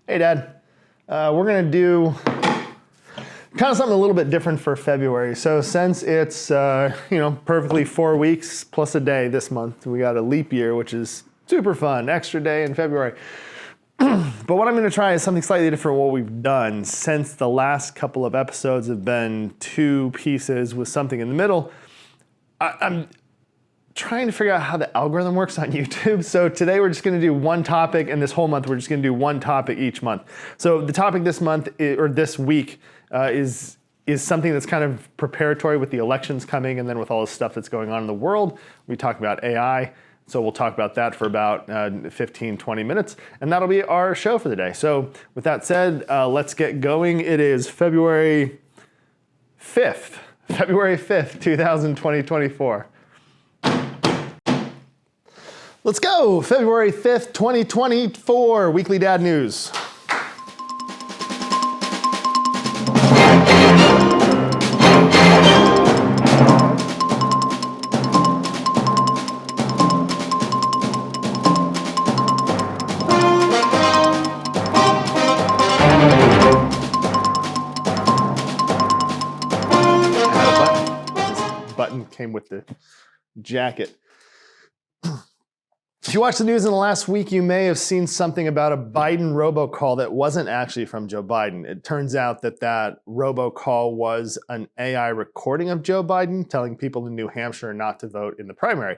Hey, Dad. We're going to do kind of something a little bit different for February. So since it's, perfectly 4 weeks plus a day this month, we got a leap year, which is super fun, extra day in February. But what I'm going to try is something slightly different from what we've done since the last couple of episodes have been 2 pieces with something in the middle. I'm trying to figure out how the algorithm works on YouTube. So today we're just going to do one topic, and this whole month we're just going to do one topic each month. So the topic this month or this week is something that's kind of preparatory with the elections coming, and then with all the stuff that's going on in the world. We talk about AI. So we'll talk about that for about 15, 20 minutes, and that'll be our show for the day. So with that said, let's get going. It is February 5th, 2024. Let's go, February 5th, 2024, Weekly Dad News. Button came with the jacket. If you watched the news in the last week, you may have seen something about a Biden robocall that wasn't actually from Joe Biden. It turns out that robocall was an AI recording of Joe Biden telling people in New Hampshire not to vote in the primary.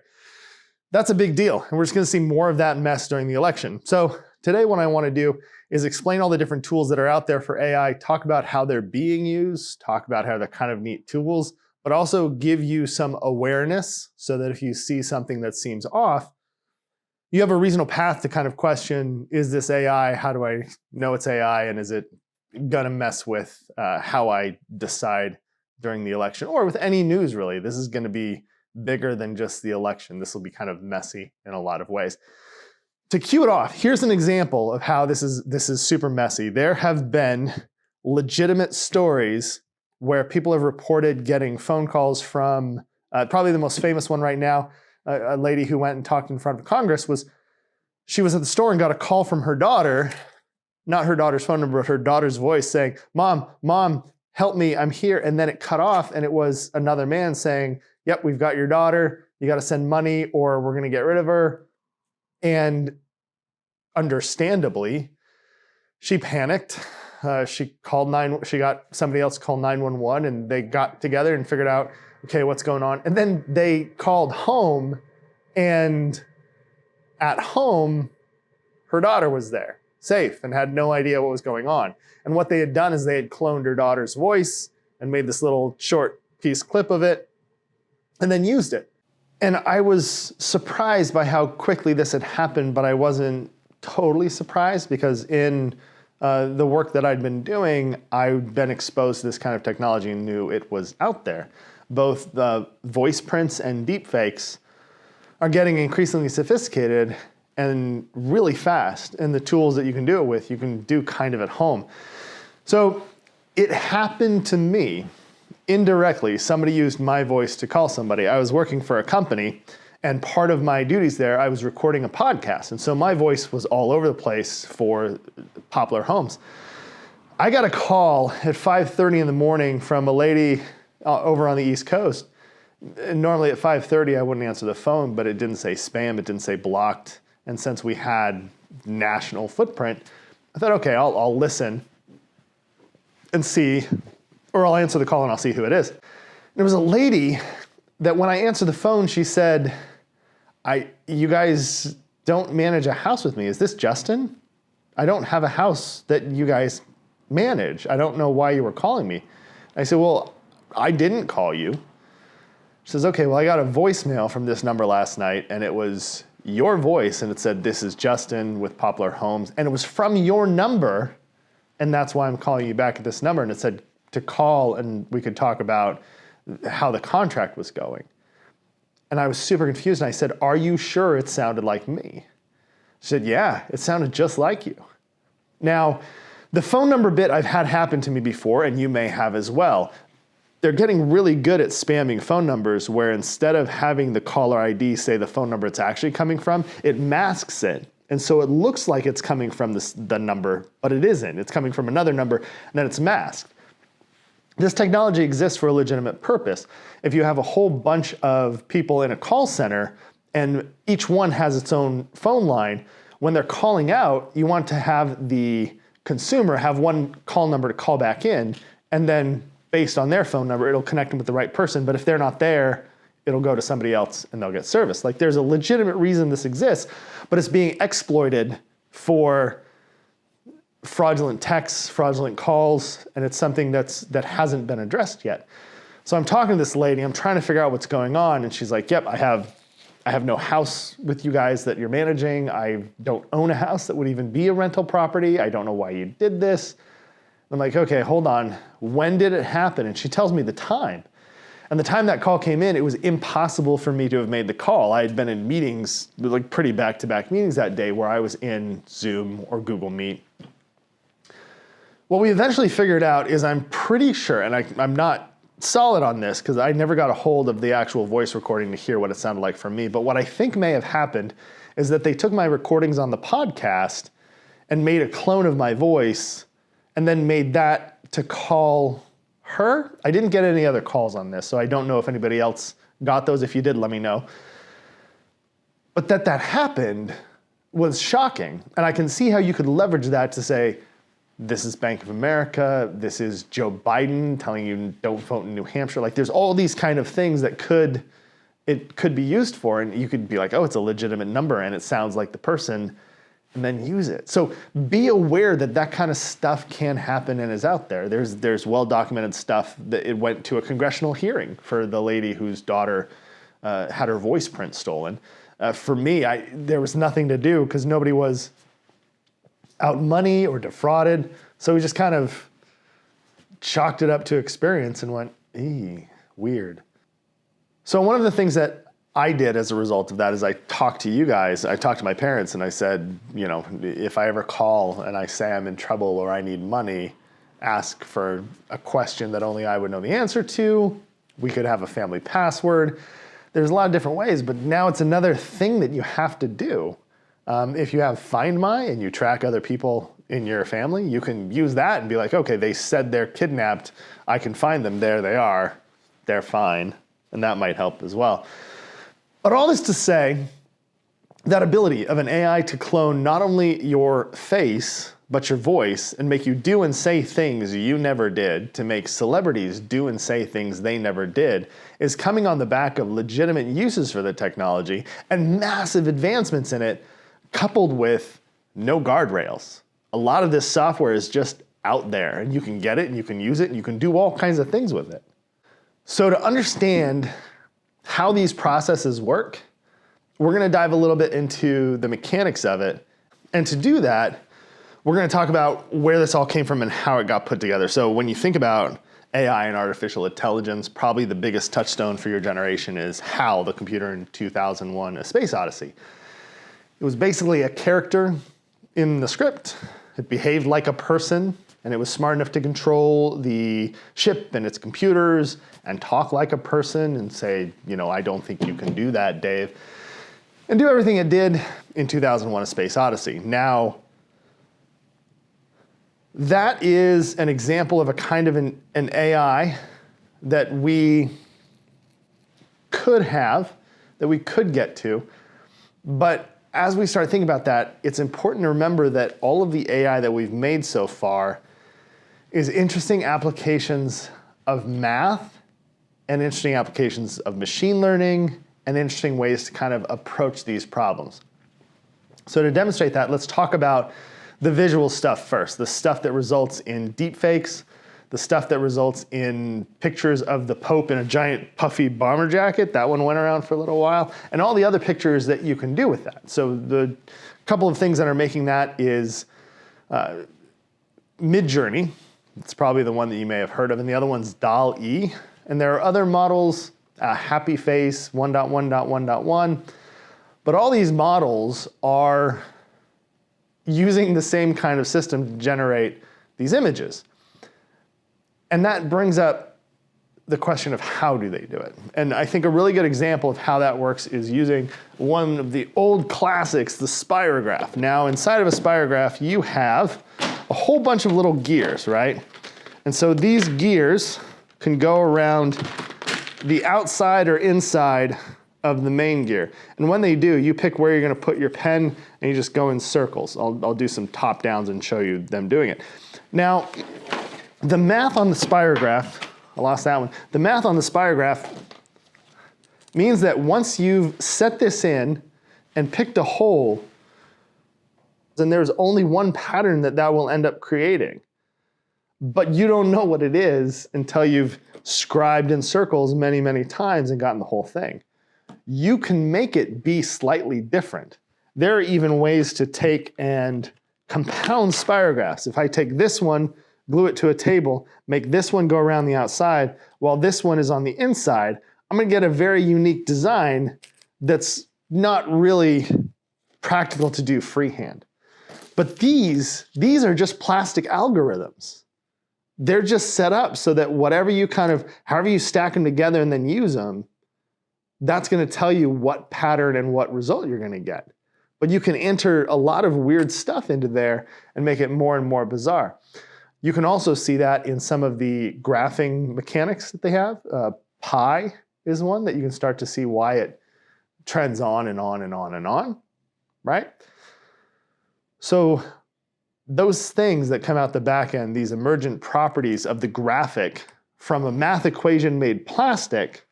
That's a big deal, and we're just going to see more of that mess during the election. So today what I want to do is explain all the different tools that are out there for AI, talk about how they're being used, talk about how they're kind of neat tools, but also give you some awareness so that if you see something that seems off, you have a reasonable path to kind of question, is this AI? How do I know it's AI? And is it gonna mess with how I decide during the election? Or with any news, really. This is gonna be bigger than just the election. This will be kind of messy in a lot of ways. To cue it off, here's an example of how this is super messy. There have been legitimate stories where people have reported getting phone calls from, probably the most famous one right now, a lady who went and talked in front of Congress she was at the store and got a call from her daughter, not her daughter's phone number, but her daughter's voice saying, Mom, help me, I'm here. And then it cut off and it was another man saying, yep, we've got your daughter, you got to send money or we're going to get rid of her. And understandably, she panicked. She got somebody else to call 911 and they got together and figured out, okay, what's going on? And then they called home, and at home, her daughter was there, safe, and had no idea what was going on. And what they had done is they had cloned her daughter's voice and made this little short piece clip of it and then used it. And I was surprised by how quickly this had happened, but I wasn't totally surprised because in the work that I'd been doing, I'd been exposed to this kind of technology and knew it was out there. Both the voice prints and deepfakes are getting increasingly sophisticated and really fast. And the tools that you can do it with, you can do kind of at home. So it happened to me indirectly. Somebody used my voice to call somebody. I was working for a company, and part of my duties there, I was recording a podcast. And so my voice was all over the place for Poplar Homes. I got a call at 5:30 in the morning from a lady over on the East Coast. And normally at 5:30, I wouldn't answer the phone, but it didn't say spam, it didn't say blocked. And since we had national footprint, I thought, okay, I'll listen and see, or I'll answer the call and I'll see who it is. And it was a lady that when I answered the phone, she said, you guys don't manage a house with me. Is this Justin? I don't have a house that you guys manage. I don't know why you were calling me. I said, well, I didn't call you. She says, okay, well, I got a voicemail from this number last night, and it was your voice, and it said, this is Justin with Poplar Homes, and it was from your number, and that's why I'm calling you back at this number. And it said to call, and we could talk about how the contract was going. And I was super confused, and I said, are you sure it sounded like me? She said, yeah, it sounded just like you. Now, the phone number bit I've had happen to me before, and you may have as well. They're getting really good at spamming phone numbers where instead of having the caller ID say the phone number it's actually coming from, it masks it And so it looks like it's coming from the number, but it isn't. It's coming from another number, and then it's masked. This technology exists for a legitimate purpose. If you have a whole bunch of people in a call center and each one has its own phone line, when they're calling out, you want to have the consumer have one call number to call back in, and then based on their phone number, it'll connect them with the right person. But if they're not there, it'll go to somebody else and they'll get service. Like, there's a legitimate reason this exists, but it's being exploited for fraudulent texts, fraudulent calls, and it's something that hasn't been addressed yet. So I'm talking to this lady, I'm trying to figure out what's going on, and she's like, yep, I have no house with you guys that you're managing. I don't own a house that would even be a rental property. I don't know why you did this. I'm like, okay, hold on. When did it happen? And she tells me the time. And the time that call came in, it was impossible for me to have made the call. I had been in meetings, like pretty back-to-back meetings that day, where I was in Zoom or Google Meet. What we eventually figured out is, I'm pretty sure, and I'm not solid on this because I never got a hold of the actual voice recording to hear what it sounded like from me, but what I think may have happened is that they took my recordings on the podcast and made a clone of my voice and then made that to call her. I didn't get any other calls on this, so I don't know if anybody else got those. If you did, let me know. But that happened was shocking, and I can see how you could leverage that to say, this is Bank of America, this is Joe Biden telling you don't vote in New Hampshire. Like, there's all these kind of things that it could be used for, and you could be like, oh, it's a legitimate number and it sounds like the person, and then use it. So be aware that kind of stuff can happen and is out there. There's well-documented stuff that it went to a congressional hearing for the lady whose daughter had her voice print stolen. For me, there was nothing to do because nobody was out money or defrauded. So we just kind of chalked it up to experience and went, weird. So one of the things that I did as a result of that is I talked to you guys, I talked to my parents, and I said, if I ever call and I say I'm in trouble or I need money, ask for a question that only I would know the answer to. We could have a family password. There's a lot of different ways, but now it's another thing that you have to do. If you have Find My and you track other people in your family, you can use that and be like, okay, they said they're kidnapped. I can find them. There they are. They're fine. And that might help as well. But all this to say, that ability of an AI to clone not only your face, but your voice and make you do and say things you never did, to make celebrities do and say things they never did, is coming on the back of legitimate uses for the technology and massive advancements in it, coupled with no guardrails. A lot of this software is just out there, and you can get it and you can use it and you can do all kinds of things with it. So to understand how these processes work, we're going to dive a little bit into the mechanics of it. And to do that, we're going to talk about where this all came from and how it got put together. So when you think about AI and artificial intelligence, probably the biggest touchstone for your generation is HAL, the computer in 2001: A Space Odyssey. It was basically a character in the script. It behaved like a person, and it was smart enough to control the ship and its computers and talk like a person and say, I don't think you can do that, Dave, and do everything it did in 2001: A Space Odyssey. Now, that is an example of a kind of an AI that we could have, that we could get to, but as we start thinking about that, it's important to remember that all of the AI that we've made so far is interesting applications of math and interesting applications of machine learning and interesting ways to kind of approach these problems. So to demonstrate that, let's talk about the visual stuff first, the stuff that results in deepfakes, the stuff that results in pictures of the Pope in a giant puffy bomber jacket. That one went around for a little while. And all the other pictures that you can do with that. So the couple of things that are making that is Midjourney. It's probably the one that you may have heard of. And the other one's DALL-E. And there are other models, Happy Face 1.1.1.1. But all these models are using the same kind of system to generate these images. And that brings up the question of how do they do it. And I think a really good example of how that works is using one of the old classics, the spirograph. Now, inside of a spirograph, you have a whole bunch of little gears, right? And so these gears can go around the outside or inside of the main gear. And when they do, you pick where you're gonna put your pen and you just go in circles. I'll do some top downs and show you them doing it. Now, the math on the spirograph, I lost that one. The math on the spirograph means that once you've set this in and picked a hole, then there's only one pattern that will end up creating. But you don't know what it is until you've scribed in circles many, many times and gotten the whole thing. You can make it be slightly different. There are even ways to take and compound spirographs. If I take this one, glue it to a table, make this one go around the outside, while this one is on the inside, I'm gonna get a very unique design that's not really practical to do freehand. But these are just plastic algorithms. They're just set up so that whatever you however you stack them together and then use them, that's gonna tell you what pattern and what result you're gonna get. But you can enter a lot of weird stuff into there and make it more and more bizarre. You can also see that in some of the graphing mechanics that they have. Pi is one that you can start to see why it trends on and on and on and on, right? So those things that come out the back end, these emergent properties of the graphic from a math equation made plastic,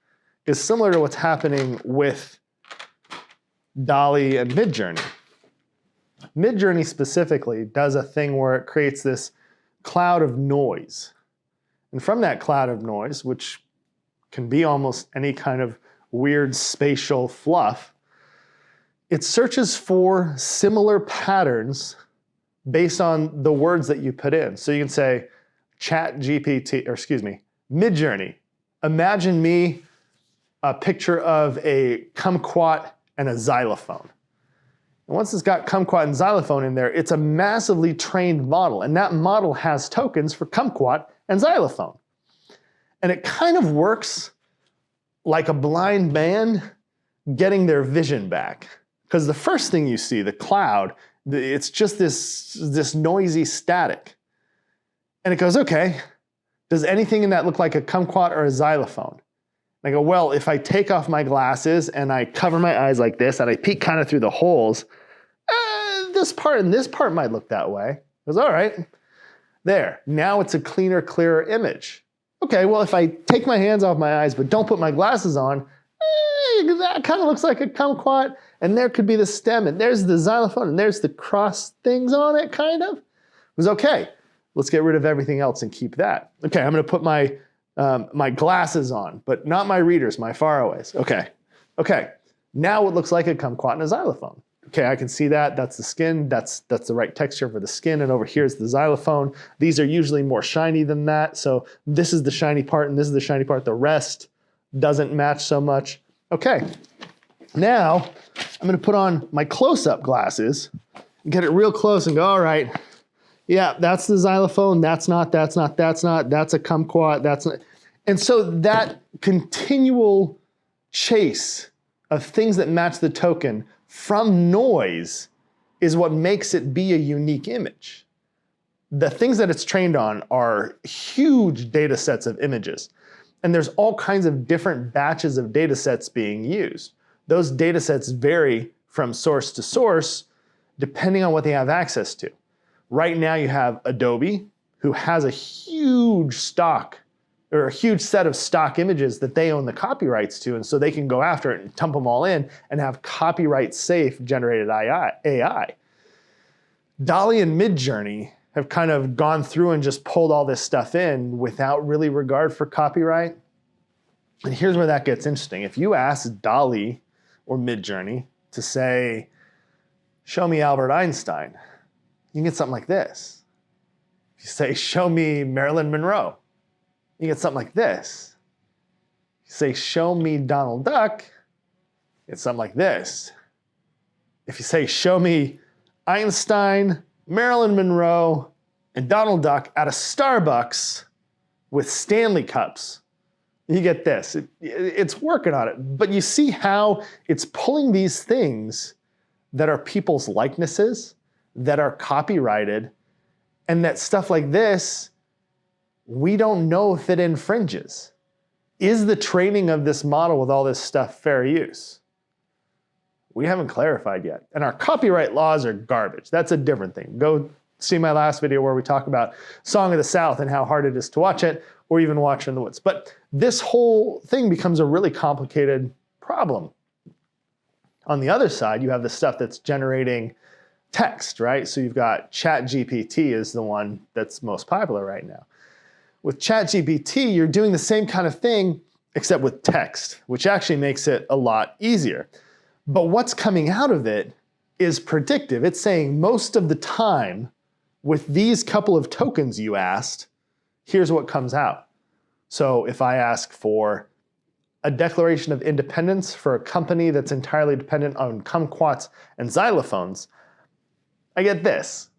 is similar to what's happening with DALL-E and Midjourney. Midjourney specifically does a thing where it creates this cloud of noise. And from that cloud of noise, which can be almost any kind of weird spatial fluff, it searches for similar patterns based on the words that you put in. So you can say, Midjourney, imagine me a picture of a kumquat and a xylophone. And once it's got kumquat and xylophone in there, it's a massively trained model, and that model has tokens for kumquat and xylophone. And it kind of works like a blind man getting their vision back. Because the first thing you see, the cloud, it's just this noisy static. And it goes, okay, does anything in that look like a kumquat or a xylophone? And I go, well, if I take off my glasses and I cover my eyes like this and I peek kind of through the holes, this part and this part might look that way. It goes, all right, there. Now it's a cleaner, clearer image. Okay, well, if I take my hands off my eyes but don't put my glasses on, that kind of looks like a kumquat, and there could be the stem, and there's the xylophone, and there's the cross things on it, kind of. It was okay. Let's get rid of everything else and keep that. Okay, I'm gonna put my glasses on, but not my readers, my faraways. Okay, now it looks like a kumquat and a xylophone. Okay, I can see that, that's the skin, that's the right texture for the skin, and over here is the xylophone. These are usually more shiny than that, so this is the shiny part and this is the shiny part. The rest doesn't match so much. Okay, now I'm gonna put on my close-up glasses, get it real close and go, all right, yeah, that's the xylophone, that's a kumquat, that's not. And so that continual chase of things that match the token from noise is what makes it be a unique image. The things that it's trained on are huge data sets of images. And there's all kinds of different batches of data sets being used. Those data sets vary from source to source depending on what they have access to. Right now you have Adobe, who has a huge stock or a huge set of stock images that they own the copyrights to, and so they can go after it and dump them all in and have copyright safe generated AI. DALL-E and Midjourney have kind of gone through and just pulled all this stuff in without really regard for copyright. And here's where that gets interesting. If you ask DALL-E or Midjourney to say, show me Albert Einstein, you can get something like this. If you say, show me Marilyn Monroe, you get something like this. If you say, show me Donald Duck, it's something like this. If you say, show me Einstein, Marilyn Monroe, and Donald Duck at a Starbucks with Stanley cups, you get this. It's working on it. But you see how it's pulling these things that are people's likenesses, that are copyrighted, and that stuff like this, we don't know if it infringes. Is the training of this model with all this stuff fair use? We haven't clarified yet. And our copyright laws are garbage. That's a different thing. Go see my last video where we talk about Song of the South and how hard it is to watch it, or even Watch in the Woods. But this whole thing becomes a really complicated problem. On the other side, you have the stuff that's generating text, right? So you've got ChatGPT is the one that's most popular right now. With ChatGPT, you're doing the same kind of thing, except with text, which actually makes it a lot easier. But what's coming out of it is predictive. It's saying most of the time, with these couple of tokens you asked, here's what comes out. So if I ask for a declaration of independence for a company that's entirely dependent on kumquats and xylophones, I get this.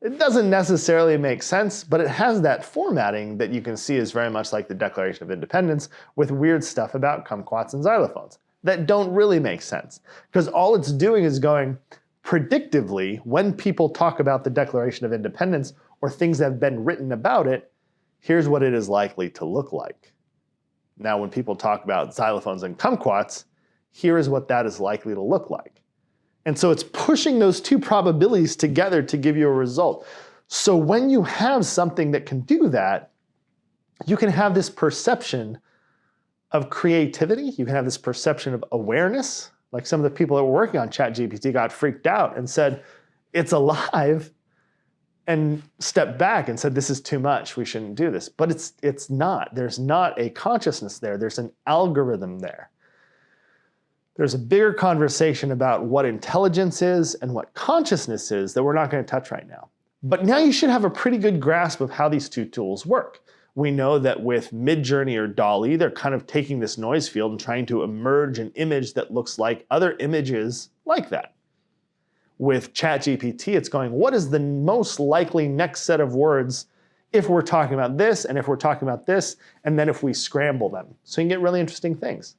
It doesn't necessarily make sense, but it has that formatting that you can see is very much like the Declaration of Independence with weird stuff about kumquats and xylophones that don't really make sense. Because all it's doing is going predictively, when people talk about the Declaration of Independence or things that have been written about it, here's what it is likely to look like. Now, when people talk about xylophones and kumquats, here is what that is likely to look like. And so it's pushing those two probabilities together to give you a result. So when you have something that can do that, you can have this perception of creativity. You can have this perception of awareness. Like some of the people that were working on ChatGPT got freaked out and said, it's alive, and stepped back and said, this is too much, we shouldn't do this. But it's not. There's not a consciousness there. There's an algorithm there. There's a bigger conversation about what intelligence is and what consciousness is that we're not going to touch right now. But now you should have a pretty good grasp of how these two tools work. We know that with Midjourney or DALL-E, they're kind of taking this noise field and trying to emerge an image that looks like other images like that. With ChatGPT, it's going, what is the most likely next set of words if we're talking about this, and if we're talking about this, and then if we scramble them? So you can get really interesting things.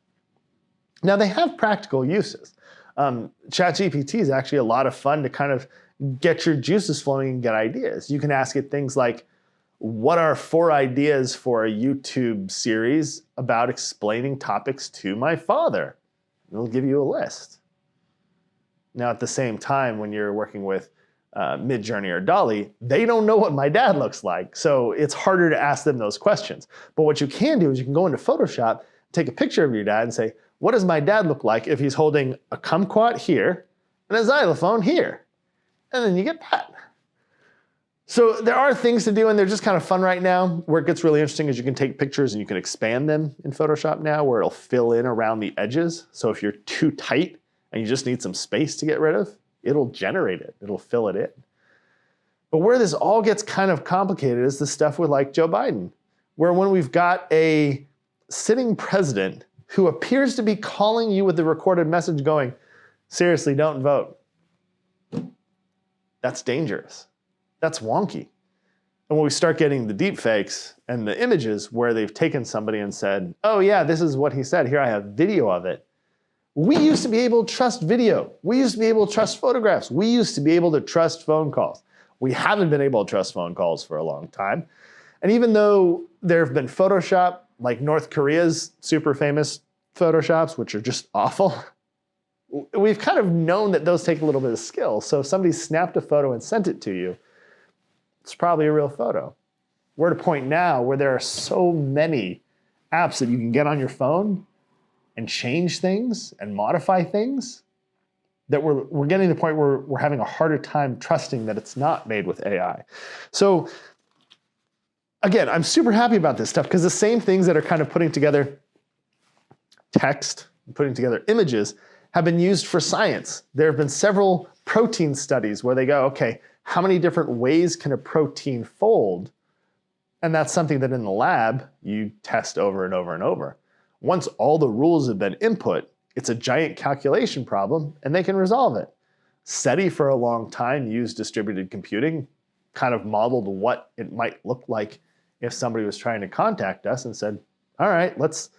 Now, they have practical uses. ChatGPT is actually a lot of fun to kind of get your juices flowing and get ideas. You can ask it things like, what are 4 ideas for a YouTube series about explaining topics to my father? It'll give you a list. Now, at the same time, when you're working with Midjourney or DALL-E, they don't know what my dad looks like, so it's harder to ask them those questions. But what you can do is you can go into Photoshop, take a picture of your dad and say, what does my dad look like if he's holding a kumquat here and a xylophone here? And then you get that. So there are things to do, and they're just kind of fun right now. Where it gets really interesting is you can take pictures and you can expand them in Photoshop now, where it'll fill in around the edges. So if you're too tight and you just need some space to get rid of, it'll generate it. It'll fill it in. But where this all gets kind of complicated is the stuff with like Joe Biden, where when we've got a sitting president who appears to be calling you with the recorded message going, seriously, don't vote. That's dangerous. That's wonky. And when we start getting the deep fakes and the images where they've taken somebody and said, oh yeah, this is what he said, here I have video of it. We used to be able to trust video. We used to be able to trust photographs. We used to be able to trust phone calls. We haven't been able to trust phone calls for a long time. And even though there have been Photoshop, like North Korea's super famous Photoshops, which are just awful, we've kind of known that those take a little bit of skill. So if somebody snapped a photo and sent it to you, it's probably a real photo. We're at a point now where there are so many apps that you can get on your phone and change things and modify things that we're getting to the point where we're having a harder time trusting that it's not made with AI. So again, I'm super happy about this stuff because the same things that are kind of putting together text, putting together images, have been used for science. There have been several protein studies where they go, okay, how many different ways can a protein fold? And that's something that in the lab, you test over and over and over. Once all the rules have been input, it's a giant calculation problem and they can resolve it. SETI for a long time used distributed computing, kind of modeled what it might look like if somebody was trying to contact us and said, all right, let's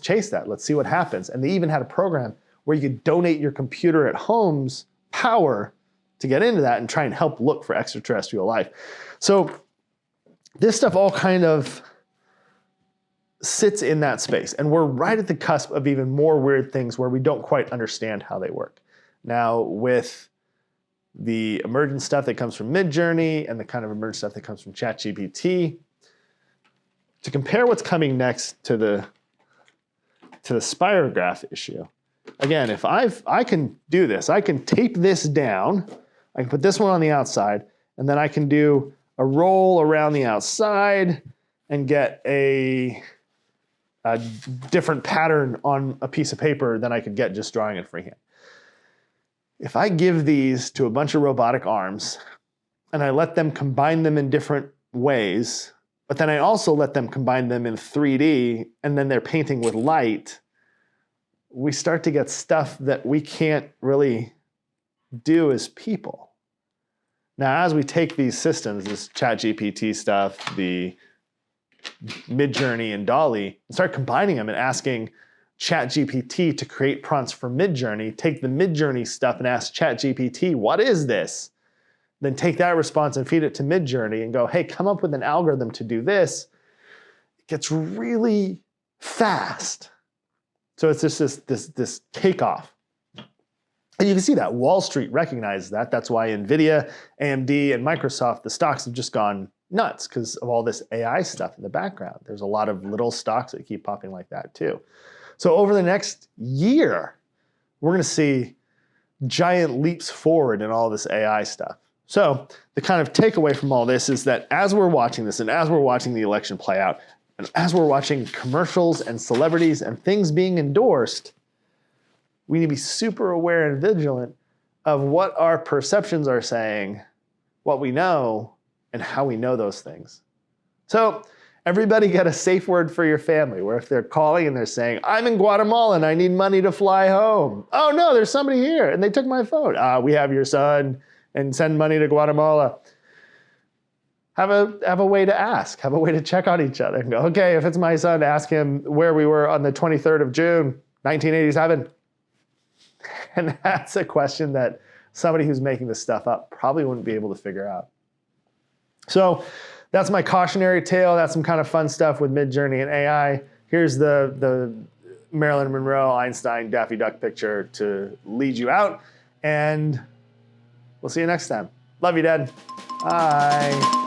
chase that. Let's see what happens. And they even had a program where you could donate your computer at home's power to get into that and try and help look for extraterrestrial life. So this stuff all kind of sits in that space. And we're right at the cusp of even more weird things where we don't quite understand how they work. Now, with the emergent stuff that comes from Midjourney and the kind of emergent stuff that comes from ChatGPT, to compare what's coming next to the spirograph issue. Again, if I can do this, I can tape this down, I can put this one on the outside, and then I can do a roll around the outside and get a different pattern on a piece of paper than I could get just drawing it freehand. If I give these to a bunch of robotic arms and I let them combine them in different ways, but then I also let them combine them in 3D and then they're painting with light, we start to get stuff that we can't really do as people. Now, as we take these systems, this ChatGPT stuff, the Midjourney and DALL-E, and start combining them and asking ChatGPT to create prompts for Midjourney, take the Midjourney stuff and ask ChatGPT, what is this? Then take that response and feed it to Midjourney and go, hey, come up with an algorithm to do this. It gets really fast. So it's just this takeoff. And you can see that. Wall Street recognizes that. That's why NVIDIA, AMD, and Microsoft, the stocks have just gone nuts because of all this AI stuff in the background. There's a lot of little stocks that keep popping like that too. So over the next year, we're going to see giant leaps forward in all this AI stuff. So the kind of takeaway from all this is that as we're watching this and as we're watching the election play out, and as we're watching commercials and celebrities and things being endorsed, we need to be super aware and vigilant of what our perceptions are saying, what we know, and how we know those things. So everybody get a safe word for your family, where if they're calling and they're saying, I'm in Guatemala and I need money to fly home. Oh no, there's somebody here and they took my phone. We have your son and send money to Guatemala. Have a way to ask, have a way to check on each other and go, okay, if it's my son, ask him where we were on the 23rd of June, 1987. And that's a question that somebody who's making this stuff up probably wouldn't be able to figure out. So that's my cautionary tale. That's some kind of fun stuff with Midjourney and AI. Here's the Marilyn Monroe, Einstein, Daffy Duck picture to lead you out. And we'll see you next time. Love you, Dad. Bye.